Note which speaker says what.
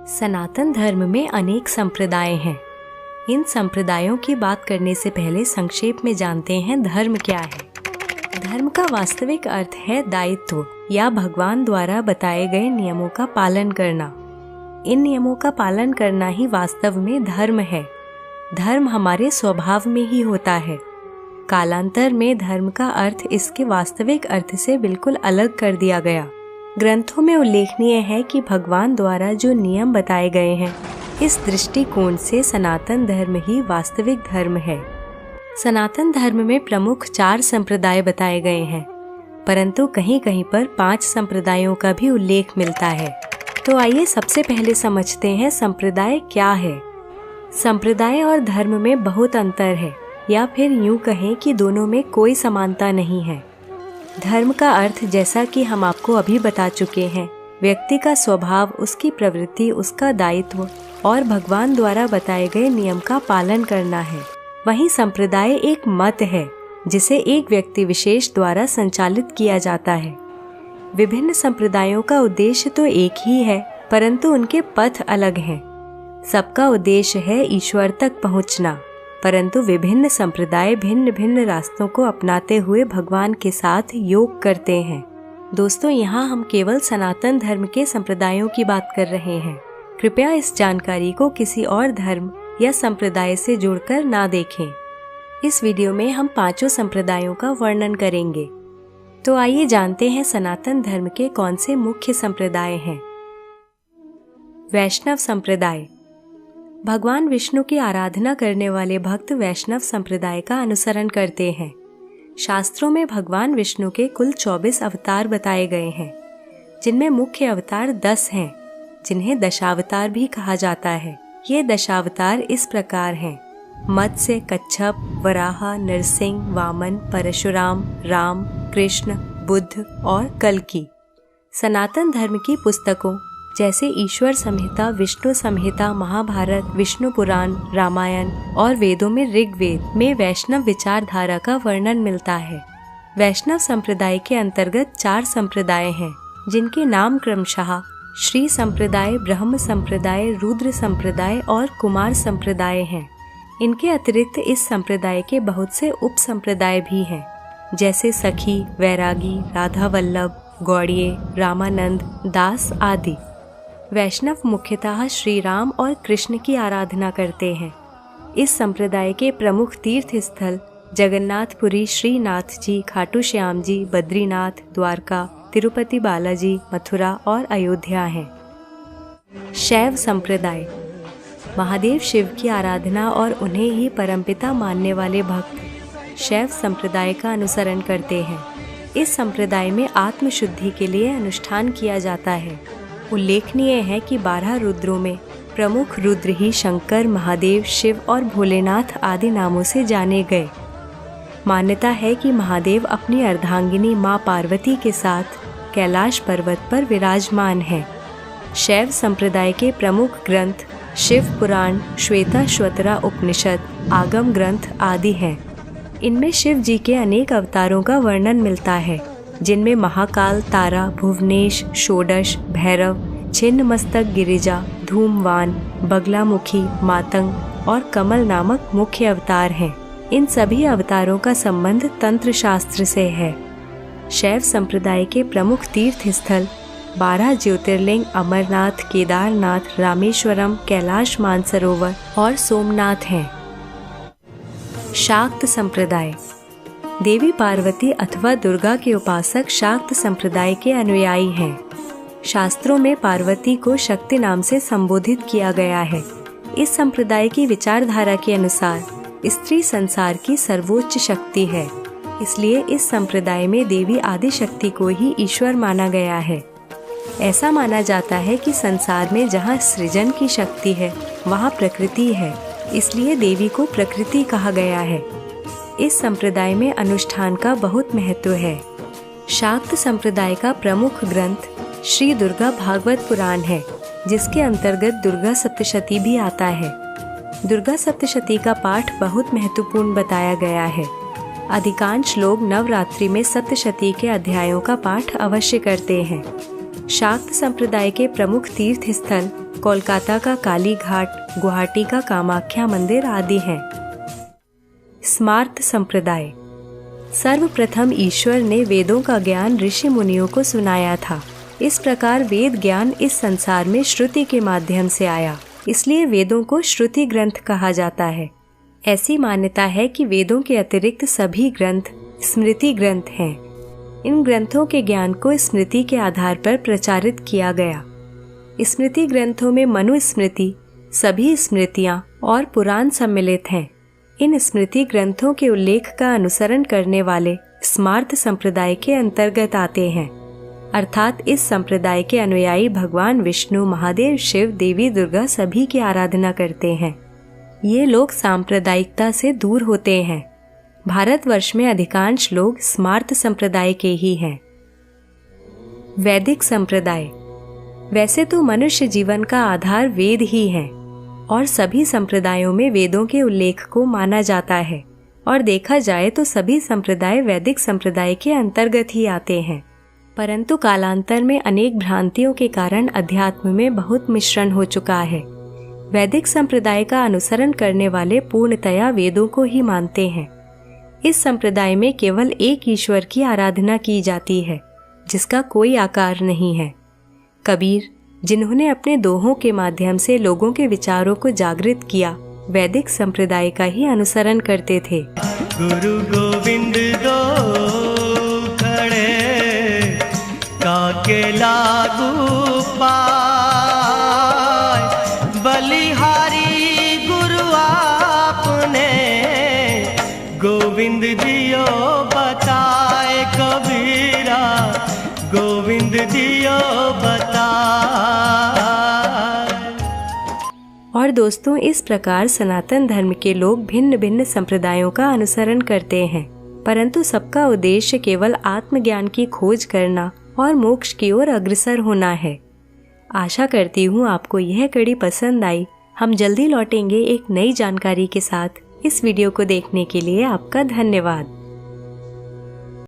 Speaker 1: सनातन धर्म में अनेक संप्रदाय हैं। इन संप्रदायों की बात करने से पहले संक्षेप में जानते हैं धर्म क्या है। धर्म का वास्तविक अर्थ है दायित्व या भगवान द्वारा बताए गए नियमों का पालन करना। इन नियमों का पालन करना ही वास्तव में धर्म है। धर्म हमारे स्वभाव में ही होता है। कालांतर में धर्म का अर्थ इसके वास्तविक अर्थ से बिल्कुल अलग कर दिया गया। ग्रंथों में उल्लेखनीय है कि भगवान द्वारा जो नियम बताए गए हैं, इस दृष्टिकोण से सनातन धर्म ही वास्तविक धर्म है। सनातन धर्म में प्रमुख 4 संप्रदाय बताए गए हैं, परंतु कहीं कहीं पर 5 संप्रदायों का भी उल्लेख मिलता है। तो आइए सबसे पहले समझते हैं संप्रदाय क्या है। संप्रदाय और धर्म में बहुत अंतर है, या फिर यूं कहें कि दोनों में कोई समानता नहीं है। धर्म का अर्थ जैसा कि हम आपको अभी बता चुके हैं, व्यक्ति का स्वभाव, उसकी प्रवृत्ति, उसका दायित्व और भगवान द्वारा बताए गए नियम का पालन करना है। वहीं संप्रदाय एक मत है जिसे एक व्यक्ति विशेष द्वारा संचालित किया जाता है। विभिन्न संप्रदायों का उद्देश्य तो एक ही है, परंतु उनके पथ अलग हैं। सबका उद्देश्य है ईश्वर तक पहुंचना, परंतु विभिन्न संप्रदाय भिन्न भिन्न रास्तों को अपनाते हुए भगवान के साथ योग करते हैं। दोस्तों, यहाँ हम केवल सनातन धर्म के संप्रदायों की बात कर रहे हैं। कृपया इस जानकारी को किसी और धर्म या संप्रदाय से जोड़कर ना देखें। इस वीडियो में हम 5 संप्रदायों का वर्णन करेंगे। तो आइए जानते हैं सनातन धर्म के कौन से मुख्य संप्रदाय हैं। वैष्णव संप्रदाय। भगवान विष्णु की आराधना करने वाले भक्त वैष्णव संप्रदाय का अनुसरण करते हैं। शास्त्रों में भगवान विष्णु के कुल 24 अवतार बताए गए हैं, जिनमें मुख्य अवतार 10 हैं, जिन्हें दशावतार भी कहा जाता है। ये दशावतार इस प्रकार हैं: मत्स्य, कच्छप, वराह, नरसिंह, वामन, परशुराम, राम, कृष्ण, बुद्ध और कल्कि। सनातन धर्म की पुस्तकों जैसे ईश्वर संहिता, विष्णु संहिता, महाभारत, विष्णु पुराण, रामायण और वेदों में ऋग्वेद में वैष्णव विचारधारा का वर्णन मिलता है। वैष्णव संप्रदाय के अंतर्गत 4 संप्रदाय हैं, जिनके नाम क्रमशः श्री संप्रदाय, ब्रह्म संप्रदाय, रुद्र संप्रदाय और कुमार संप्रदाय हैं। इनके अतिरिक्त इस संप्रदाय के बहुत से उप संप्रदाय भी हैं, जैसे सखी, वैरागी, राधा वल्लभ, गौड़िये, रामानंद, दास आदि। वैष्णव मुख्यतः श्री राम और कृष्ण की आराधना करते हैं। इस संप्रदाय के प्रमुख तीर्थ स्थल जगन्नाथपुरी, श्रीनाथ जी, खाटू श्याम जी, बद्रीनाथ, द्वारका, तिरुपति बालाजी, मथुरा और अयोध्या हैं। शैव संप्रदाय। महादेव शिव की आराधना और उन्हें ही परमपिता मानने वाले भक्त शैव संप्रदाय का अनुसरण करते हैं। इस संप्रदाय में आत्मशुद्धि के लिए अनुष्ठान किया जाता है। उल्लेखनीय है कि 12 रुद्रों में प्रमुख रुद्र ही शंकर, महादेव, शिव और भोलेनाथ आदि नामों से जाने गए। मान्यता है कि महादेव अपनी अर्धांगिनी माँ पार्वती के साथ कैलाश पर्वत पर विराजमान हैं। शैव संप्रदाय के प्रमुख ग्रंथ शिव पुराण, श्वेताश्वतरा उपनिषद, आगम ग्रंथ आदि हैं। इनमें शिव जी के अनेक अवतारों का वर्णन मिलता है, जिनमें महाकाल, तारा, भुवनेश, षोडश, भैरव, छिन्न मस्तक, गिरिजा, धूमवान, बगलामुखी, मातंग और कमल नामक मुख्य अवतार हैं। इन सभी अवतारों का संबंध तंत्र शास्त्र से है। शैव संप्रदाय के प्रमुख तीर्थ स्थल 12 ज्योतिर्लिंग अमरनाथ, केदारनाथ, रामेश्वरम, कैलाश मानसरोवर और सोमनाथ हैं। शाक्त संप्रदाय। देवी पार्वती अथवा दुर्गा के उपासक शाक्त संप्रदाय के अनुयायी हैं। शास्त्रों में पार्वती को शक्ति नाम से संबोधित किया गया है। इस संप्रदाय की विचारधारा के अनुसार स्त्री संसार की सर्वोच्च शक्ति है, इसलिए इस संप्रदाय में देवी आदि शक्ति को ही ईश्वर माना गया है। ऐसा माना जाता है कि संसार में जहाँ सृजन की शक्ति है, वहाँ प्रकृति है, इसलिए देवी को प्रकृति कहा गया है। इस संप्रदाय में अनुष्ठान का बहुत महत्व है। शाक्त संप्रदाय का प्रमुख ग्रंथ श्री दुर्गा भागवत पुराण है, जिसके अंतर्गत दुर्गा सप्तशती भी आता है। दुर्गा सप्तशती का पाठ बहुत महत्वपूर्ण बताया गया है। अधिकांश लोग नवरात्रि में सप्तशती के अध्यायों का पाठ अवश्य करते हैं। शाक्त संप्रदाय के प्रमुख तीर्थ स्थल कोलकाता का काली घाट, गुवाहाटी का कामाख्या मंदिर आदि हैं। स्मार्त संप्रदाय। सर्वप्रथम ईश्वर ने वेदों का ज्ञान ऋषि मुनियों को सुनाया था। इस प्रकार वेद ज्ञान इस संसार में श्रुति के माध्यम से आया, इसलिए वेदों को श्रुति ग्रंथ कहा जाता है। ऐसी मान्यता है कि वेदों के अतिरिक्त सभी ग्रंथ स्मृति ग्रंथ हैं। इन ग्रंथों के ज्ञान को स्मृति के आधार पर प्रचारित किया गया। स्मृति ग्रंथों में मनुस्मृति, सभी स्मृतियां और पुराण सम्मिलित हैं। इन स्मृति ग्रंथों के उल्लेख का अनुसरण करने वाले स्मार्त संप्रदाय के अंतर्गत आते हैं, अर्थात इस संप्रदाय के अनुयायी भगवान विष्णु, महादेव, शिव, देवी दुर्गा सभी की आराधना करते हैं। ये लोग सांप्रदायिकता से दूर होते हैं। भारतवर्ष में अधिकांश लोग स्मार्त संप्रदाय के ही हैं। वैदिक संप्रदाय। वैसे तो मनुष्य जीवन का आधार वेद ही है और सभी संप्रदायों में वेदों के उल्लेख को माना जाता है, और देखा जाए तो सभी संप्रदाय वैदिक संप्रदाय के अंतर्गत ही आते हैं। परंतु कालांतर में अनेक भ्रांतियों के कारण अध्यात्म में बहुत मिश्रण हो चुका है। वैदिक संप्रदाय का अनुसरण करने वाले पूर्णतया वेदों को ही मानते हैं। इस संप्रदाय में केवल एक ईश्वर की आराधना की जाती है, जिसका कोई आकार नहीं है। कबीर, जिन्होंने अपने दोहों के माध्यम से लोगों के विचारों को जागृत किया, वैदिक संप्रदाय का ही अनुसरण करते थे।
Speaker 2: गुरु गोविंद दो खड़े काके लागू पाय, बलिहारी गुरु आपने गोविंद दियो बताए, कबीरा गोविंद दियो बताए।
Speaker 1: और दोस्तों, इस प्रकार सनातन धर्म के लोग भिन्न भिन्न संप्रदायों का अनुसरण करते हैं, परंतु सबका उद्देश्य केवल आत्मज्ञान की खोज करना और मोक्ष की ओर अग्रसर होना है। आशा करती हूँ आपको यह कड़ी पसंद आई। हम जल्दी लौटेंगे एक नई जानकारी के साथ। इस वीडियो को देखने के लिए आपका धन्यवाद।